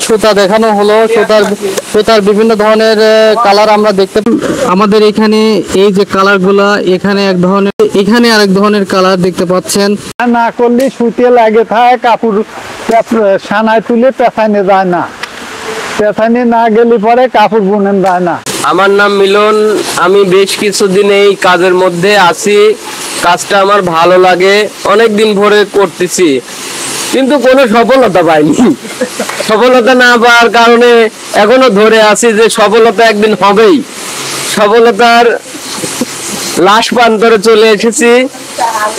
সুতা দেখানো হলো, সুতার বিভিন্ন ধরনের কালার আমরা দেখতে। আমাদের এখানে এই যে কালারগুলা, এখানে এক ধরনের, এখানে আরেক ধরনের কালার দেখতে পাচ্ছেন। না করলে সুতে লাগে থাকে, কাপড় সানায় তুলে পেছানে যায় না, পেছানে না গেলে পরে কাপড় বুনেন যায় না। আমার নাম মিলন, আমি বেশ কিছুদিন এই কাজের মধ্যে আছি। কাজটা আমার ভালো লাগে, অনেক দিন ধরে করতেছি, কিন্তু কোনো সফলতা পাইনি। সফলতা না পাওয়ার কারণে এখনো ধরে আছি যে সফলতা একদিন হবেই। সফলতার লাশ প্রান্তরে চলে এসেছি।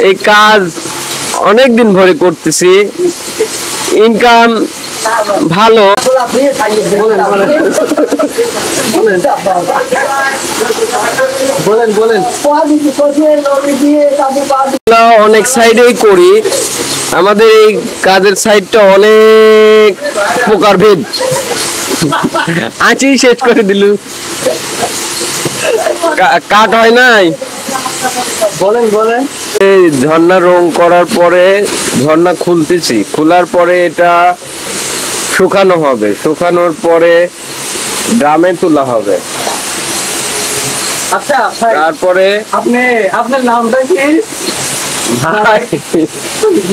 এই কাজ অনেক দিন ধরে করতেছি, ইনকাম ভালো। অনেক সাইডেই করি, আমাদের এই কাজের সাইডটা অনেক প্রকারভেদ। আঁচি শেষ করে দিল, কাট হয় নাই। বলেন এই ঝর্ণা রং করার পরে ঝর্ণা খুলতেছি, খোলার পরে এটা শুকানো হবে, শুকানোর পরে ড্রামে তোলা হবে। আচ্ছা, তারপরে আপনার নামটা কি?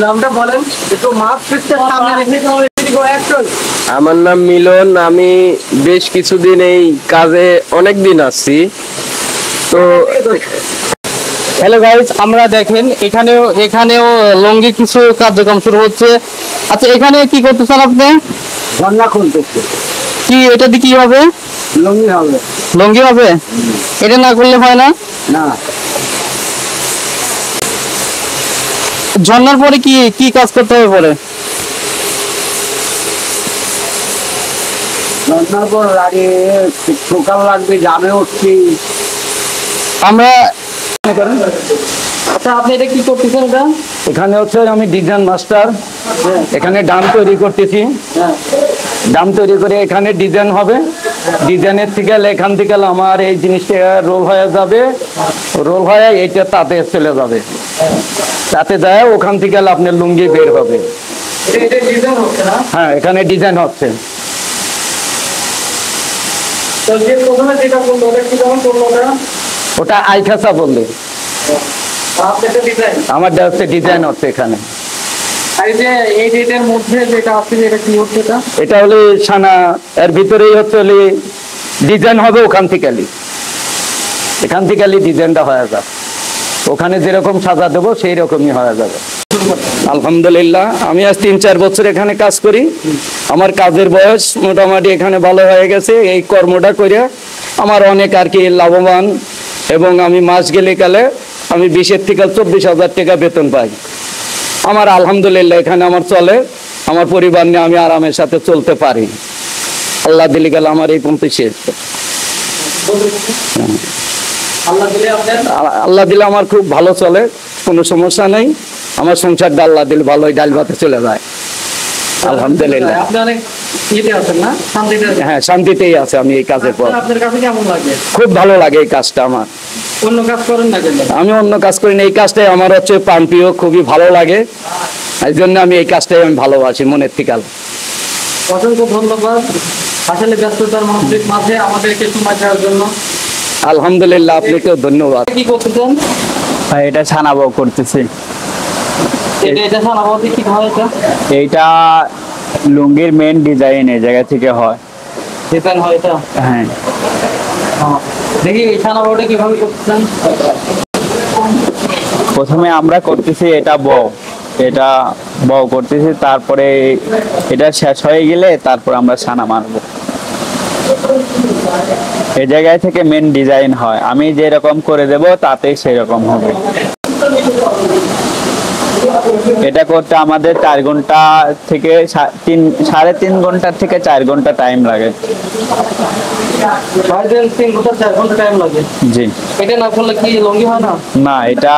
নামটা বলেন একটু। আমার নাম মিলন, আমি বেশ কিছুদিন এই কাজে অনেক দিন আছি। তো হ্যালো গাইস, আমরা দেখেন এখানেও লঙ্গি কিছু কার্যক্রম শুরু হচ্ছে। আচ্ছা, এখানে কি করতেছেন আপনি? ঝর্ণা খুলতেছে। কি এটা দিয়ে কি হবে? লুঙ্গি হবে। লঙ্গি হবে? এটা না করলে হয় না? না। ঝর্ণার পরে কি কাজ করতে হবে পরে? ঝর্ণার পর লাগে সকাল লাগবে, জামে উঠছি আমরা। আচ্ছা, আপনি এটা কি করতেছেন? এটা এখানে হচ্ছে আমি ডিজাইন মাস্টার, এখানে ডাম তৈরি করতেছি। ডাম তৈরি করে এখানে ডিজাইন হবে, ডিজাইনের থেকে এখান থেকে আমার এই জিনিসটা রোল হয়ে যাবে, রোল হয়ে এইটা তাতে চলে যাবে, তাতে যায় ওখান থেকে আপনার লুঙ্গি বের হবে। হ্যাঁ, এখানে ডিজাইন হচ্ছে। ওটা আইখাসা বললে, আমার হচ্ছে ডিজাইন হচ্ছে এখানে। এটা হলে সানা, এর ভিতরেই হচ্ছে ডিজাইন হবে, এখান থেকে ডিজাইনটা হয়ে যাবে। ওখানে যেরকম সাজা দেবো সেই রকমই হয়ে যাবে। আলহামদুলিল্লাহ, আমি আজ 3-4 বছর এখানে কাজ করি। আমার কাজের বয়স মোটামুটি এখানে ভালো হয়ে গেছে। এই কর্মটা করে আমার অনেক আর কি লাভবান, এবং আমি মাস গেলে কালে আমি 20,000 থেকে 24,000 টাকা বেতন পাই। আমার আলহামদুলিল্লাহ এখানে আমার চলে, আমার পরিবার নিয়ে আমি আরামের সাথে চলতে পারি। আল্লাহ দিলে গেলে আমার এই পন্থী শেষ। আল্লাহ দিলে আমার খুব ভালো চলে, কোনো সমস্যা নেই। আমার সংসারটা আল্লাহ দিলে ভালোই ডাল ভাতে চলে যায় আলহামদুলিল্লাহ। হ্যাঁ, শান্তিতেই আছে আমি এই কাজের পর। খুব ভালো লাগে এই কাজটা আমার। আমি অন্য কাজ করি না, এই কাজটাই আমার হচ্ছে প্রাণপ্রিয়, খুবই ভালো লাগে। এই জন্য আমি এই কাজটাই আমি ভালোবাসি মনের থেকে। অসংখ্য ধন্যবাদ আসলে ব্যস্ততার মাঝে আমাদেরকে সময় দেওয়ার জন্য। আলহামদুলিল্লাহ, আপনাকেও ধন্যবাদ। কি করতেছেন? এটা ছানাবো করতেছি। এইটা লুঙ্গির মেন ডিজাইন এই জায়গা থেকে হয়। হ্যাঁ, দেখি এই ছানাবোটা কিভাবে করতেছেন। প্রথমে আমরা করতেছি এটা বউ করতেছি, তারপরে এটা শেষ হয়ে গেলে তারপর আমরা ছানা মারবো। এই জায়গায় থেকে মেন ডিজাইন হয়, আমি যেরকম করে দেব তাতেই সেরকম হবে। এটা করতে আমাদের 4 ঘন্টা থেকে 3.5 ঘন্টা থেকে 4 ঘন্টা টাইম লাগে। 3 ঘন্টা 4 ঘন্টা টাইম লাগে? জি। এটা না করলে কি লুঙ্গি হয় না? না, এটা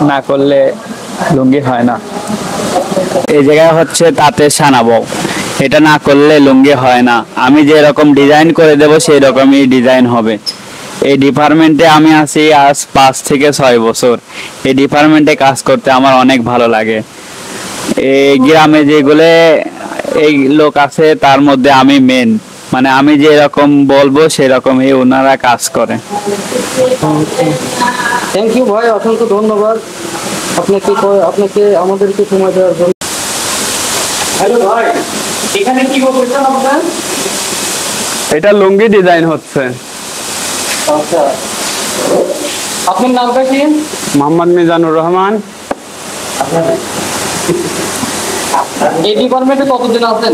না করলে লুঙ্গি হয় না। এই জায়গায় হচ্ছে তাতে ছানাবো, এটা না করলে লুঙ্গি হয় না। আমি যেরকম ডিজাইন করে দেব সেই রকমই ডিজাইন হবে। এই ডিপার্টমেন্টে আমি আছি আজ 5 থেকে 6 বছর। এই ডিপার্টমেন্টে কাজ করতে আমার অনেক ভালো লাগে। এই গ্রামে যেগুলো এই লোক আছে, তার মধ্যে আমি মেন, মানে আমি যেরকম বলবো সেরকমই ওনারা কাজ করে। থ্যাংক ইউ ভাই, অসংখ্য ধন্যবাদ আপনাকে আমাদেরকে সময় দেওয়ার জন্য। হ্যালো ভাই, এখানে কি করছেন আপনারা? এটা লুঙ্গি ডিজাইন হচ্ছে। আচ্ছা, আপনার নামটা কি? মোহাম্মদ মিজানুর রহমান। এই ডিপার্টমেন্টে কতদিন আছেন?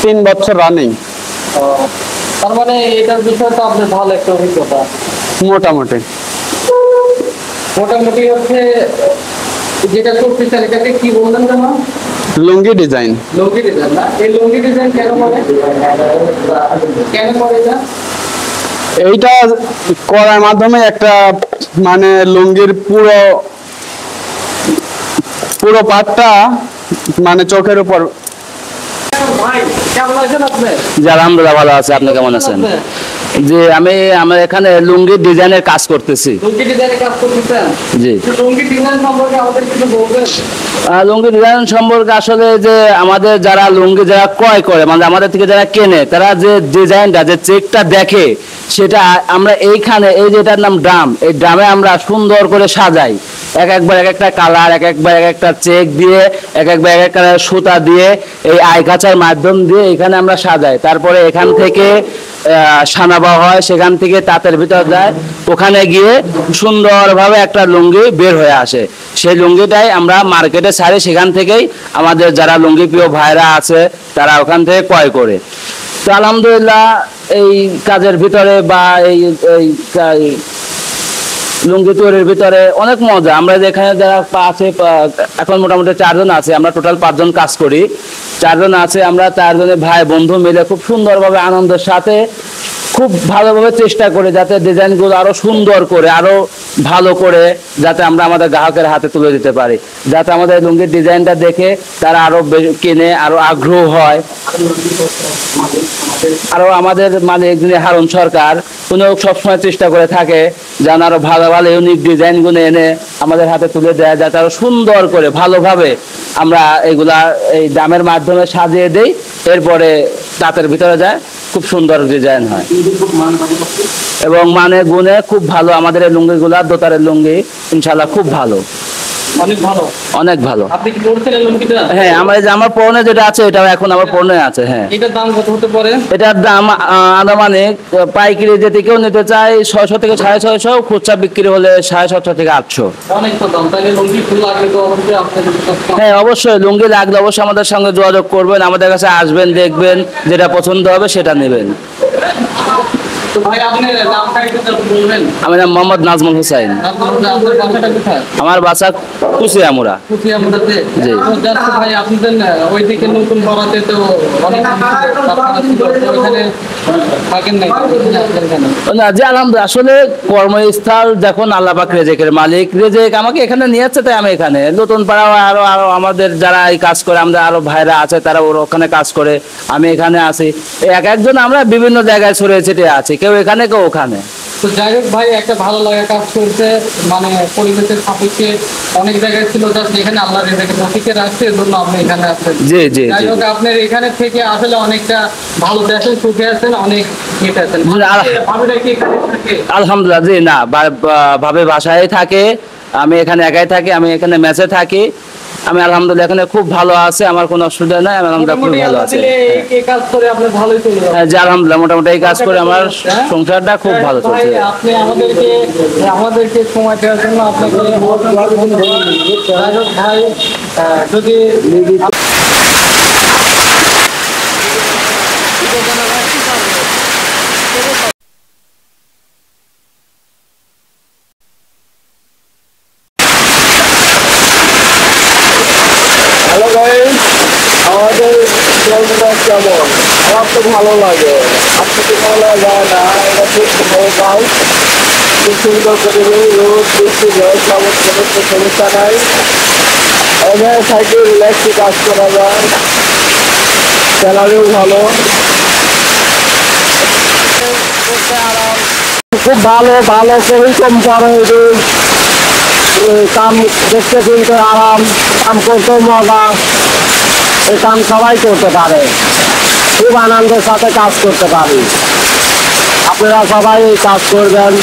3 বছর রানিং। তার মানে এটার বিষয়ে তো আপনার ভালো একটা অভিজ্ঞতা। মোটামুটি মোটামুটি হচ্ছে যেটা করতেছেন এটাকে কি বললেন যেন? লুঙ্গি ডিজাইন। লুঙ্গি ডিজাইন না? এই লুঙ্গি ডিজাইন কেন করে এটা? এইটা করার মাধ্যমে একটা মানে লুঙ্গির পুরো পাটটা মানে চোখের উপর। ভাই কেমন আছেন আপনি? জি আলহামদুলিল্লাহ ভালো আছে, আপনি কেমন আছেন? যে আমরা এখানে লুঙ্গি ডিজাইনের কাজ করতেছি। লুঙ্গি ডিজাইনের কাজ করতেছেন? জি। লুঙ্গি ডিজাইন সম্পর্কে আমাদের কিছু বলবেন? লুঙ্গি ডিজাইন সম্পর্কে আসলে যে আমাদের যারা লুঙ্গি যারা ক্রয় করে, মানে আমাদের থেকে যারা কেনে, তারা যে ডিজাইনটা যে চেকটা দেখে, সেটা আমরা এইখানে এই যেটার নাম ড্রাম, এই ড্রামে আমরা সুন্দর করে সাজাই। একবার এক একটা কালার, একবার এক একটা চেক দিয়ে, একবার এক একটা সুতা দিয়ে, এই আই কাচার মাধ্যম দিয়ে এখানে আমরা সাজাই। তারপরে এখান থেকে সানাবা হয়, সেখান থেকে তাঁতের ভিতর যায়, ওখানে গিয়ে সুন্দরভাবে একটা লুঙ্গি বের হয়ে আসে। সেই লুঙ্গিটাই আমরা মার্কেটে ছাড়ি, সেখান থেকেই আমাদের যারা লুঙ্গি প্রিয় ভাইরা আছে তারা ওখান থেকে ক্রয় করে। তো আলহামদুলিল্লাহ এই কাজের ভিতরে বা এই লুঙ্গি তৈরির ভিতরে অনেক মজা। আমরা যেখানে যারা আছে এখন মোটামুটি 4 জন আছে, আমরা টোটাল 5 জন কাজ করি। 4 জন আছে, আমরা 4 জনের ভাই বন্ধু মিলে খুব সুন্দরভাবে আনন্দের সাথে খুব ভালোভাবে চেষ্টা করি যাতে ডিজাইনগুলো আরো সুন্দর করে, আরো ভালো করে যাতে আমরা আমাদের গ্রাহকের হাতে তুলে দিতে পারি, যাতে আমাদের লুঙ্গির ডিজাইনটা দেখে তারা আরো কিনে, আরো আগ্রহ হয়। আরো আমাদের মালিক যিনি হারুন সরকার, উনিও সবসময় চেষ্টা করে থাকে যেন আরো ভালো ভালো ইউনিক ডিজাইন গুলো এনে আমাদের হাতে তুলে দেয়, যাতে আরো সুন্দর করে ভালোভাবে আমরা এগুলা এই দামের মাধ্যমে সাজিয়ে দেই। এরপরে তাঁতের ভিতরে যায়, খুব সুন্দর ডিজাইন হয় এবং মানে গুণে খুব ভালো। আমাদের এই লুঙ্গিগুলা দোতারের লুঙ্গি ইনশাল্লাহ খুব ভালো, অনেক ভালো, অনেক ভালো। আপনি কি পড়ছেন এই লুঙ্গিটা? হ্যাঁ, আমার পরনে যেটা আছে এটাও এখন আমার পরনে আছে। হ্যাঁ, এটার দাম কত হতে পারে? এটার দাম আনুমানিক পাইকারি যদি কেউ নিতে চায় 600 থেকে 650, খুচরা বিক্রি হলে 750 থেকে 800। অনেক তো দাম। তাহলে লুঙ্গি ফুল লাগলে তো অবশ্যই আপনাদের কাছে। হ্যাঁ অবশ্যই, লুঙ্গি লাগলে অবশ্যই আমাদের সঙ্গে যোগাযোগ করবেন, আমাদের কাছে আসবেন, দেখবেন, যেটা পছন্দ হবে সেটা নেবেন। তো ভাই আপনার নামটা একটু বলবেন? আমার নাম মোহাম্মদ নাজমুল হোসাইন। আপনার বাসাটা কোথায়? আমার বাসা কুচিয়ামুড়া। কুচিয়ামুড়াতে? জি। তো জাস্ট ভাই আপনাদের ওইদিকে নতুন পাড়াতে তো অনেক কারখানা ছিল, তো ওখানে থাকেন নাই কেন? না জি আলহামদুলিল্লাহ, আসলে কর্মস্থল যখন আল্লাহ পাক রেজেকের মালিক, রেজেক আমাকে এখানে নিয়ে যাচ্ছে, তাই আমি এখানে নতুন পাড়া আরো আরো আমাদের যারা এই কাজ করে, আমরা আরো ভাইরা আছে তারা ওখানে কাজ করে, আমি এখানে আছি। এক একজন আমরা বিভিন্ন জায়গায় ছড়িয়ে ছিটিয়ে আছি, কেউ এখানে কেউ ওখানে। তো যাই হোক ভাই, একটা ভালো লাগা কাজ করছে, মানে পরিবেশের সাপেক্ষে অনেক জায়গায় ছিল, জাস্ট এখানে আল্লাহ রেজেকে প্রতীকে রাখছে, এর জন্য আপনি এখানে আসছেন। জি জি যাই জি। হোক, আপনার এখানে থেকে আসলে অনেকটা ভালো আছেন, সুখে আছেন, অনেক ইয়ে আছেন। ভাবিটা কি এখানে থাকে? আলহামদুলিল্লাহ, জি না, ভাবে বাসায় থাকে, আমি এখানে একাই থাকি, আমি এখানে মেসে থাকি। আমি আলহামদুলিল্লাহ এখানে খুব ভালো আছে, আমার কোনো অসুবিধা নাই, আমি আলহামদুলিল্লাহ খুব ভালো আছি। এই কাজ করে আপনার ভালোই চলে যাবে। হ্যাঁ জি আলহামদুলিল্লাহ, মোটামুটি এই কাজ করে আমার সংসারটা খুব ভালো ভাই, চলছে। আপনি আমাদেরকে সময় দেওয়ার জন্য আপনাকে যাই হোক ভাই, যদি হ্যালো গাইস, আমাদের জলটা কেমন? আমার তো ভালো লাগে, আপনাকে ভালো লাগে না? এটা খুব ভালো কাজ, খুব সুন্দর করে রোদ বৃষ্টি জল সবুজ কোনো সমস্যা নাই। এখানে সাইকেল রিল্যাক্সে কাজ করা যায়, স্যালারিও ভালো, খুব ভালো ভালো খুবই কম খরচ, কাম দেখতে কিন্তু আরাম, কাম করতেও মজা। এই কাম সবাই করতে পারে, খুব আনন্দের সাথে কাজ করতে পারি। আপনারা সবাই এই কাজ করবেন।